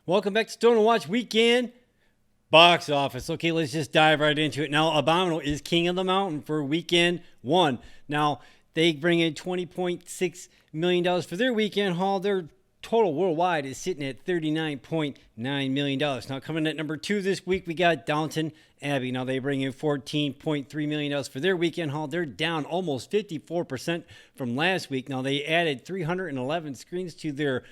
Welcome back to Stone and Watch Weekend Box Office. Okay, let's just dive right into it. Now, Abominable is King of the Mountain for Weekend 1. Now, they bring in $20.6 million for their weekend haul. Their total worldwide is sitting at $39.9 million. Now, coming at number 2 this week, we got Downton, Abbey. Now, they bring in $14.3 million for their weekend haul. They're down almost 54% from last week. Now, they added 311 screens to their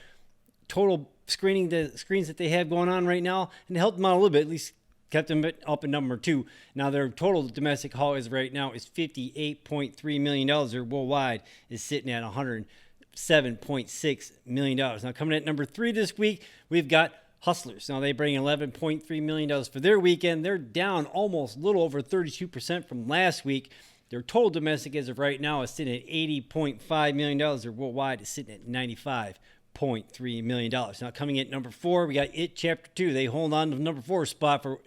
total screening, the screens that they have going on right now, and helped them out a little bit, at least kept them up in number 2. Now their total domestic haul is right now is $58.3 million. Their worldwide is sitting at $107.6 million. Now coming at number 3 this week, we've got Hustlers. Now they bring $11.3 million for their weekend. They're down almost a little over 32% from last week. Their total domestic as of right now is sitting at $80.5 million. Their worldwide is sitting at $95.3 million. Now coming at number 4, we got It Chapter 2. They hold on to the number 4 spot for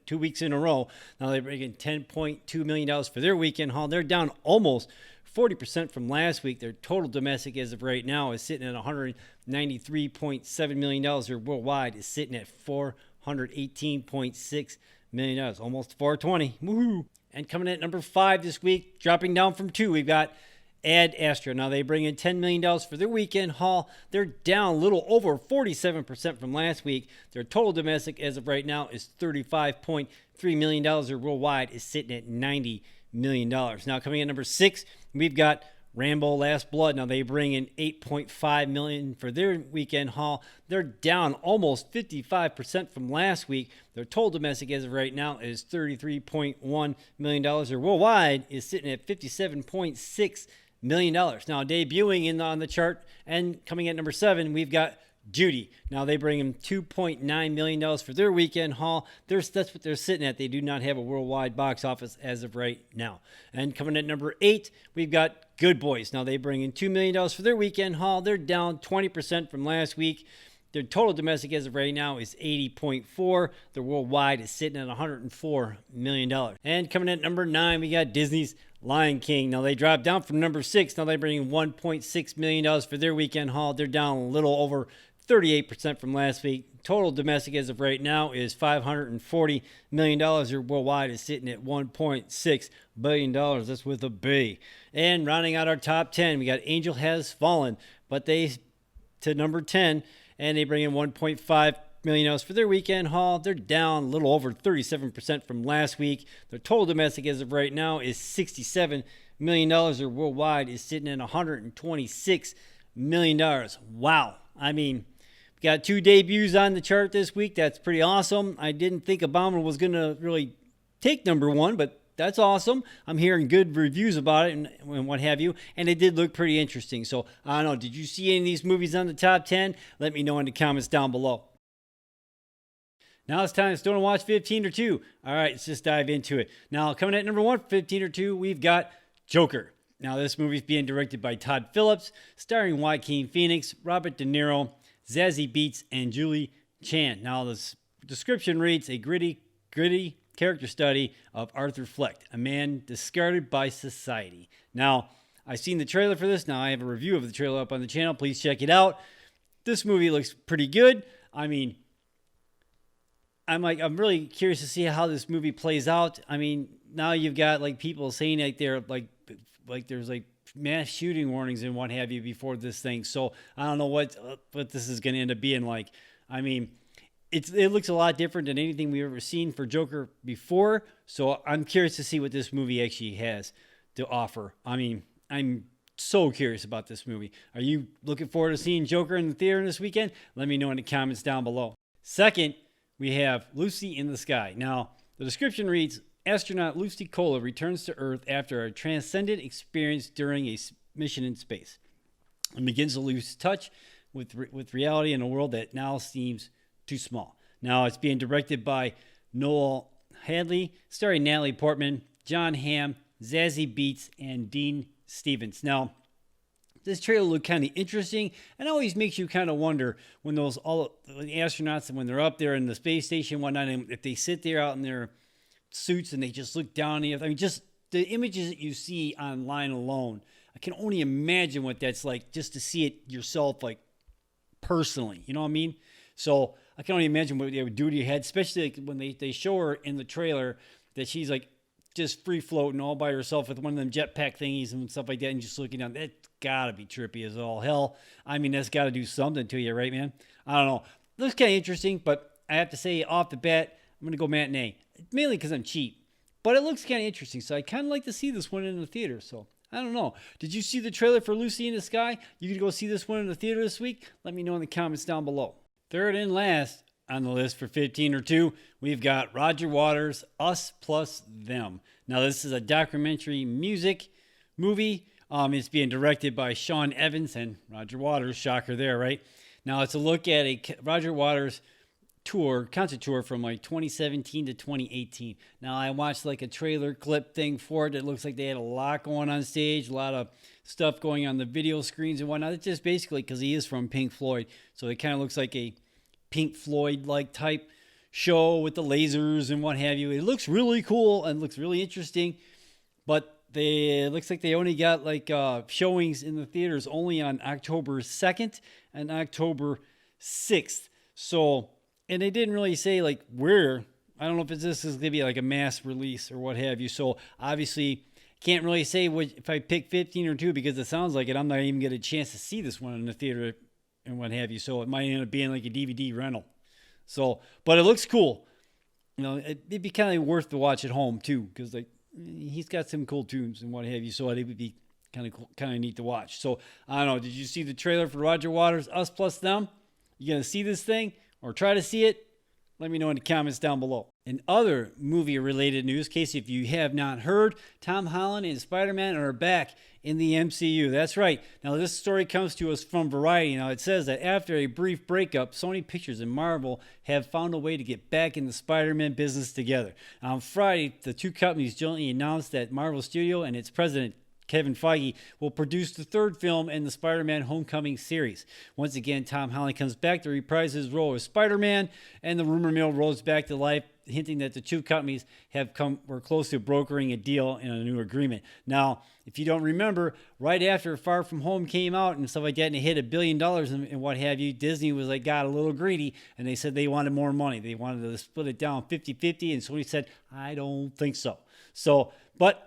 2 weeks in a row. Now they bring in $10.2 million for their weekend haul. They're down almost 40% from last week. Their total domestic as of right now is sitting at $193.7 million. Their worldwide is sitting at $418.6 million. Almost 420. Woohoo! And coming at number 5 this week, dropping down from 2, we've got Astra. Now they bring in $10 million for their weekend haul. They're down a little over 47% from last week. Their total domestic as of right now is $35.3 million. Their worldwide is sitting at $90 million. Now coming in number 6, we've got Rambo Last Blood. Now they bring in $8.5 million for their weekend haul. They're down almost 55% from last week. Their total domestic as of right now is $33.1 million. Their worldwide is sitting at $57.6 million. Now debuting on the chart and coming at number 7, we've got Judy. Now they bring in $2.9 million for their weekend haul. That's what they're sitting at. They do not have a worldwide box office as of right now. And coming at number 8, we've got Good Boys. Now they bring in $2 million for their weekend haul. They're down 20% from last week. Their total domestic as of right now is $80.4. Their worldwide is sitting at $104 million. And coming at number 9, we got Disney's Lion King. Now they dropped down from number 6. Now they bring in $1.6 million for their weekend haul. They're down a little over 38% from last week. Total domestic as of right now is $540 million. Their worldwide is sitting at $1.6 billion. That's with a B. And rounding out our top 10, we got Angel Has Fallen, but they to number 10, and they bring in $1.5 million for their weekend haul. They're down a little over 37% from last week. Their total domestic as of right now is $67 million. Their worldwide is sitting at $126 million. Wow. I mean, we got 2 debuts on the chart this week. That's pretty awesome. I didn't think Abominable was going to really take number 1, but that's awesome. I'm hearing good reviews about it and what have you, and it did look pretty interesting. So, I don't know, did you see any of these movies on the top 10? Let me know in the comments down below. Now it's time to Stone and Watch 15 or 2. All right, let's just dive into it. Now, coming at number 1, 15 or 2, we've got Joker. Now, this movie is being directed by Todd Phillips, starring Joaquin Phoenix, Robert De Niro, Zazie Beetz, and Jolie Chan. Now, the description reads, a gritty character study of Arthur Fleck, a man discarded by society. Now, I've seen the trailer for this. Now, I have a review of the trailer up on the channel. Please check it out. This movie looks pretty good. I mean, I'm really curious to see how this movie plays out. I mean, now you've got like people saying like they're like there's like mass shooting warnings and what have you before this thing. So I don't know what this is going to end up being like. I mean, it looks a lot different than anything we've ever seen for Joker before. So I'm curious to see what this movie actually has to offer. I mean, I'm so curious about this movie. Are you looking forward to seeing Joker in the theater this weekend? Let me know in the comments down below. Second, we have Lucy in the Sky. Now, the description reads, astronaut Lucy Cola returns to Earth after a transcendent experience during a mission in space and begins to lose touch with reality in a world that now seems too small. Now, it's being directed by Noel Hadley, starring Natalie Portman, John Hamm, Zazie Beetz, and Dean Stevens. Now, this trailer looked kind of interesting, and always makes you kind of wonder when the astronauts, when they're up there in the space station and whatnot, and if they sit there out in their suits and they just look down the earth. I mean, just the images that you see online alone, I can only imagine what that's like just to see it yourself, like personally, you know what I mean? So I can only imagine what they would do to your head, especially like when they show her in the trailer that she's like just free floating all by herself with one of them jetpack thingies and stuff like that, and just looking down. That's gotta be trippy as all hell. I mean, that's gotta do something to you, right, man? I don't know. Looks kind of interesting, but I have to say off the bat, I'm gonna go matinee, mainly because I'm cheap. But it looks kind of interesting, so I kind of like to see this one in the theater. So I don't know. Did you see the trailer for Lucy in the Sky? You could go see this one in the theater this week? Let me know in the comments down below. Third and last on the list for 15 or 2, we've got Roger Waters' Us Plus Them. Now, this is a documentary music movie. It's being directed by Sean Evans and Roger Waters. Shocker there, right? Now, it's a look at a Roger Waters concert tour from like 2017 to 2018. Now, I watched like a trailer clip thing for it. It looks like they had a lot going on stage, a lot of stuff going on the video screens and whatnot. It's just basically because he is from Pink Floyd. So it kind of looks like a Pink Floyd-like type show with the lasers and what have you. It looks really cool and looks really interesting, but it looks like they only got like showings in the theaters only on October 2nd and October 6th. So, and they didn't really say like where. I don't know if this is going to be like a mass release or what have you. So obviously can't really say if I pick 15 or 2 because it sounds like it. I'm not even getting a chance to see this one in the theater and what have you. So it might end up being like a DVD rental. So, but it looks cool. You know, it'd be kind of worth to watch at home too, because like he's got some cool tunes and what have you. So it would be kind of cool, kind of neat to watch. So I don't know. Did you see the trailer for Roger Waters' Us Plus Them? You gonna see this thing or try to see it? Let me know in the comments down below. In other movie-related news, Casey, if you have not heard, Tom Holland and Spider-Man are back in the MCU. That's right. Now, this story comes to us from Variety. Now, it says that after a brief breakup, Sony Pictures and Marvel have found a way to get back in the Spider-Man business together. On Friday, the two companies jointly announced that Marvel Studio and its president, Kevin Feige, will produce the third film in the Spider-Man Homecoming series. Once again, Tom Holland comes back to reprise his role as Spider-Man, and the rumor mill rolls back to life, hinting that the two companies were close to brokering a deal in a new agreement. Now, if you don't remember, right after Far From Home came out and stuff like that, and it hit $1 billion and what have you, Disney was like, got a little greedy, and they said they wanted more money. They wanted to split it down 50-50, and Sony said, I don't think so. But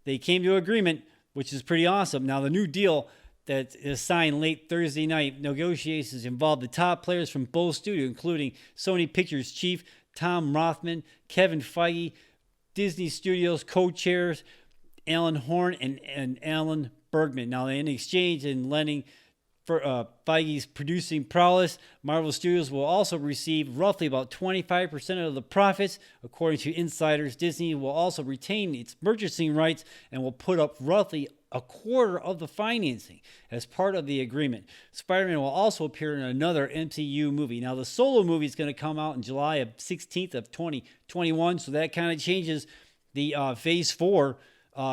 they came to an agreement, which is pretty awesome. Now, the new deal that is signed late Thursday night, negotiations involved the top players from both studios, including Sony Pictures chief Tom Rothman, Kevin Feige, Disney Studios co-chairs Alan Horn and Alan Bergman. Now, in exchange and lending for Feige's producing prowess, Marvel Studios will also receive roughly about 25% of the profits. According to insiders, Disney will also retain its purchasing rights and will put up roughly a quarter of the financing as part of the agreement. Spider-Man will also appear in another MCU movie. Now, the solo movie is going to come out in July 16th of 2021, so that kind of changes the Phase 4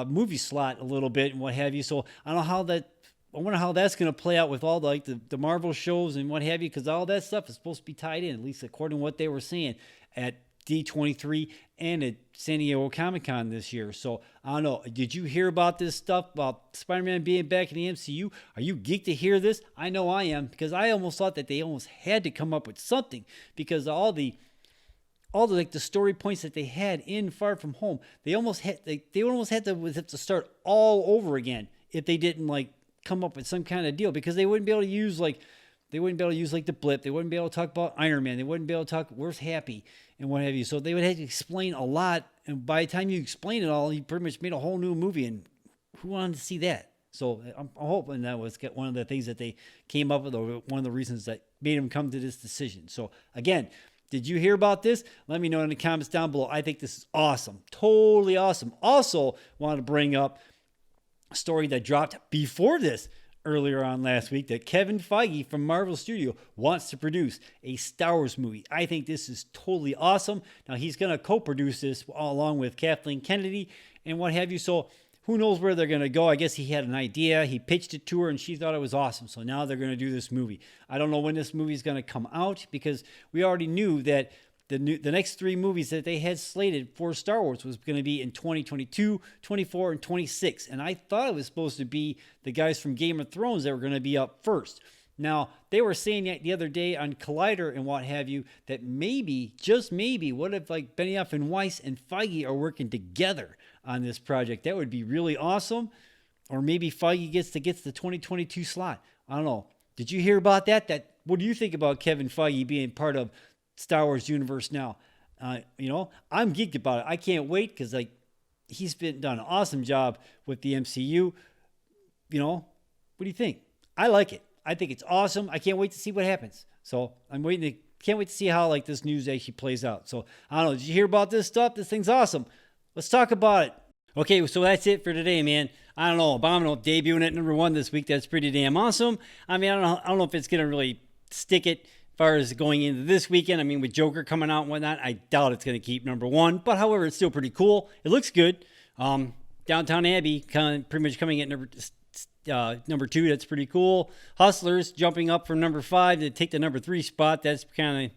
movie slot a little bit and what have you. So I wonder how that's going to play out with all the Marvel shows and what have you, because all that stuff is supposed to be tied in, at least according to what they were saying at D23 and at San Diego Comic-Con this year. So, I don't know. Did you hear about this stuff about Spider-Man being back in the MCU? Are you geeked to hear this? I know I am, because I almost thought that they almost had to come up with something, because all the story points that they had in Far From Home, they almost had to start all over again if they didn't come up with some kind of deal, because they wouldn't be able to use the blip. They wouldn't be able to talk about Iron Man. They wouldn't be able to talk Where's Happy and what have you. So they would have to explain a lot. And by the time you explain it all, you pretty much made a whole new movie. And who wanted to see that? So I'm hoping that was one of the things that they came up with, or one of the reasons that made them come to this decision. So again, did you hear about this? Let me know in the comments down below. I think this is awesome. Totally awesome. Also wanted to bring up story that dropped before this earlier on last week, that Kevin Feige from Marvel Studio wants to produce a Star Wars movie. I think this is totally awesome. Now, he's going to co-produce this along with Kathleen Kennedy and what have you. So who knows where they're going to go. I guess he had an idea. He pitched it to her and she thought it was awesome. So now they're going to do this movie. I don't know when this movie is going to come out, because we already knew that the next 3 movies that they had slated for Star Wars was going to be in 2022, 24, and 26. And I thought it was supposed to be the guys from Game of Thrones that were going to be up first. Now, they were saying the other day on Collider and what have you, that maybe, just maybe, what if like Benioff and Weiss and Feige are working together on this project? That would be really awesome. Or maybe Feige gets the 2022 slot. I don't know. Did you hear about that? What do you think about Kevin Feige being part of Star Wars universe now? I'm geeked about it. I can't wait because like he's done an awesome job with the MCU. What do you think? I like it. I think it's awesome. I can't wait to see what happens. So can't wait to see how like this news actually plays out. So I don't know. Did you hear about this stuff? This thing's awesome. Let's talk about it. Okay, so that's it for today, man. I don't know. Abominable debuting at number 1 this week. That's pretty damn awesome. I mean, I don't know if it's gonna really stick it as far as going into this weekend. I mean, with Joker coming out and whatnot, I doubt it's gonna keep number 1. But however, it's still pretty cool. It looks good. Downton Abbey pretty much coming at number 2. That's pretty cool. Hustlers jumping up from number 5 to take the number 3 spot. That's kind of,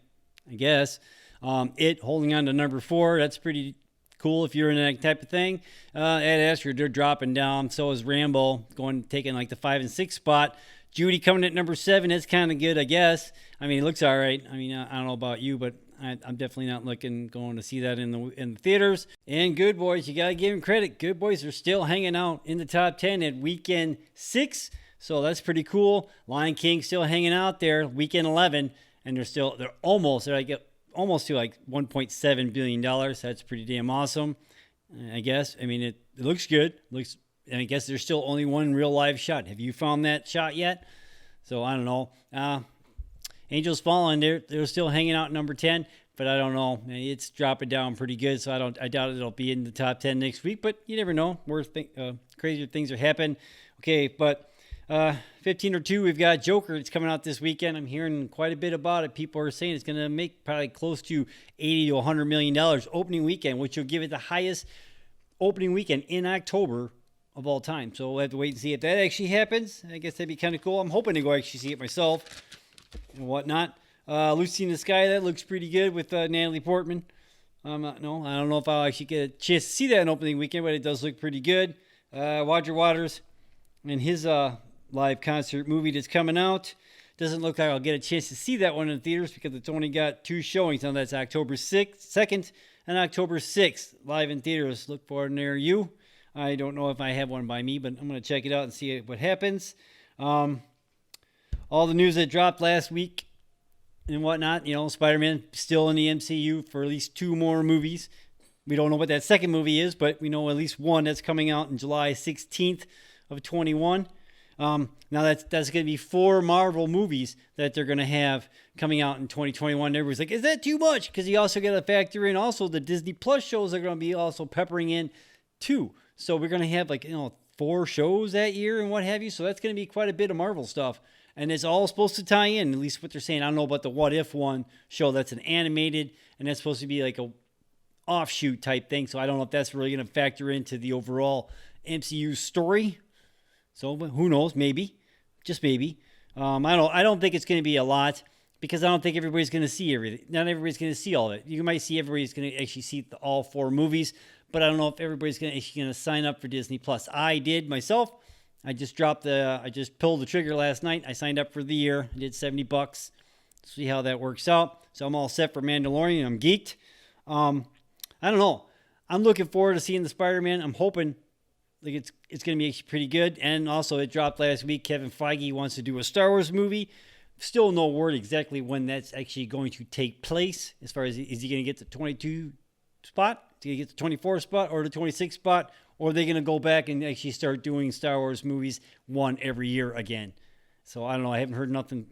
I guess. It holding on to number 4. That's pretty cool if you're in that type of thing. Astra, they're dropping down. So is Rambo taking like the 5 and 6 spot. Judy coming at number 7. That's kind of good, I guess. I mean, it looks all right. I mean, I don't know about you, but I'm definitely not going to see that in the theaters. And Good Boys, you got to give them credit. Good Boys are still hanging out in the top 10 at weekend 6. So that's pretty cool. Lion King still hanging out there, weekend 11. And they're almost to like $1.7 billion. That's pretty damn awesome, I guess. I mean, it looks good. And I guess there's still only one real live shot. Have you found that shot yet? So I don't know. Angels Fallen, they're still hanging out at number 10, but I don't know. It's dropping down pretty good, so I doubt it'll be in the top 10 next week, but you never know. Crazier things are happening. Okay, but 15 we've got Joker. It's coming out this weekend. I'm hearing quite a bit about it. People are saying it's going to make probably close to $80 to $100 million opening weekend, which will give it the highest opening weekend in October of all time. So we'll have to wait and see if that actually happens. I guess that'd be kind of cool. I'm hoping to go actually see it myself and whatnot. Lucy in the Sky, that looks pretty good with Natalie Portman. I don't know if I'll actually get a chance to see that in opening weekend, but it does look pretty good. Roger Waters and his live concert movie that's coming out. Doesn't look like I'll get a chance to see that one in the theaters because it's only got 2 showings. Now that's October 2nd and October 6th, live in theaters. Look for it near you. I don't know if I have one by me, but I'm going to check it out and see what happens. All the news that dropped last week and whatnot, Spider-Man still in the MCU for at least 2 more movies. We don't know what that second movie is, but we know at least one that's coming out in July 16th of 21. Now that's going to be 4 Marvel movies that they're going to have coming out in 2021. Everybody's like, is that too much? Because you also got to factor in also the Disney Plus shows are going to be also peppering in too. So we're going to have 4 shows that year and what have you. So that's going to be quite a bit of Marvel stuff. And it's all supposed to tie in, at least what they're saying. I don't know about the What If one show that's an animated, and that's supposed to be like a offshoot type thing. So I don't know if that's really going to factor into the overall MCU story. So who knows? Maybe, just maybe. I don't think it's going to be a lot because I don't think everybody's going to see everything. Not everybody's going to see all of it. You might see everybody's going to actually see all 4 movies, but I don't know if everybody's going to sign up for Disney Plus. I did myself. I just pulled the trigger last night. I signed up for the year. I did $70. See how that works out. So I'm all set for Mandalorian. I'm geeked. I don't know. I'm looking forward to seeing the Spider-Man. I'm hoping it's going to be actually pretty good. And also it dropped last week. Kevin Feige wants to do a Star Wars movie. Still no word exactly when that's actually going to take place. As far as, is he going to get the 22 spot? Is he going to get the 24 spot or the 26 spot? Or are they going to go back and actually start doing Star Wars movies one every year again? So I don't know. I haven't heard nothing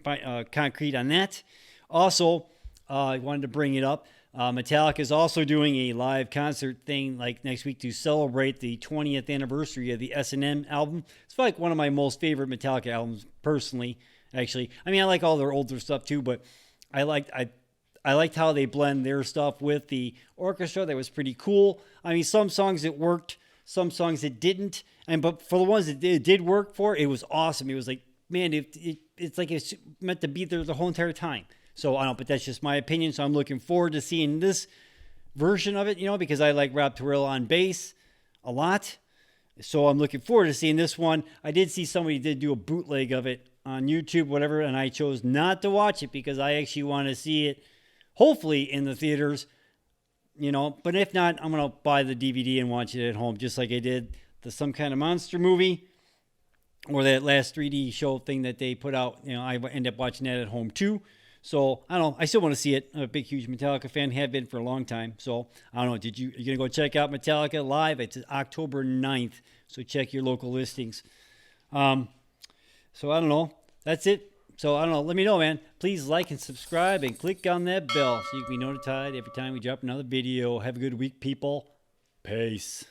concrete on that. Also, I wanted to bring it up. Metallica is also doing a live concert thing like next week to celebrate the 20th anniversary of the S&M album. It's like one of my most favorite Metallica albums personally, actually. I mean, I like all their older stuff too, but I liked how they blend their stuff with the orchestra. That was pretty cool. I mean, some songs it worked, some songs it didn't. But for the ones that it did work for, it was awesome. It was like, man, it's like it's meant to be there the whole entire time. So I don't, but that's just my opinion. So I'm looking forward to seeing this version of it, because I like Rob Torilla on bass a lot. So I'm looking forward to seeing this one. I did see somebody did do a bootleg of it on YouTube, whatever, and I chose not to watch it because I actually want to see it, hopefully, in the theaters. But if not, I'm going to buy the DVD and watch it at home, just like I did the Some Kind of Monster movie or that last 3D show thing that they put out. I end up watching that at home too. So I don't know. I still want to see it. I'm a big, huge Metallica fan. Have been for a long time. So I don't know. You're going to go check out Metallica live? It's October 9th. So check your local listings. So I don't know. That's it. So I don't know. Let me know, man. Please like and subscribe and click on that bell so you can be notified every time we drop another video. Have a good week, people. Peace.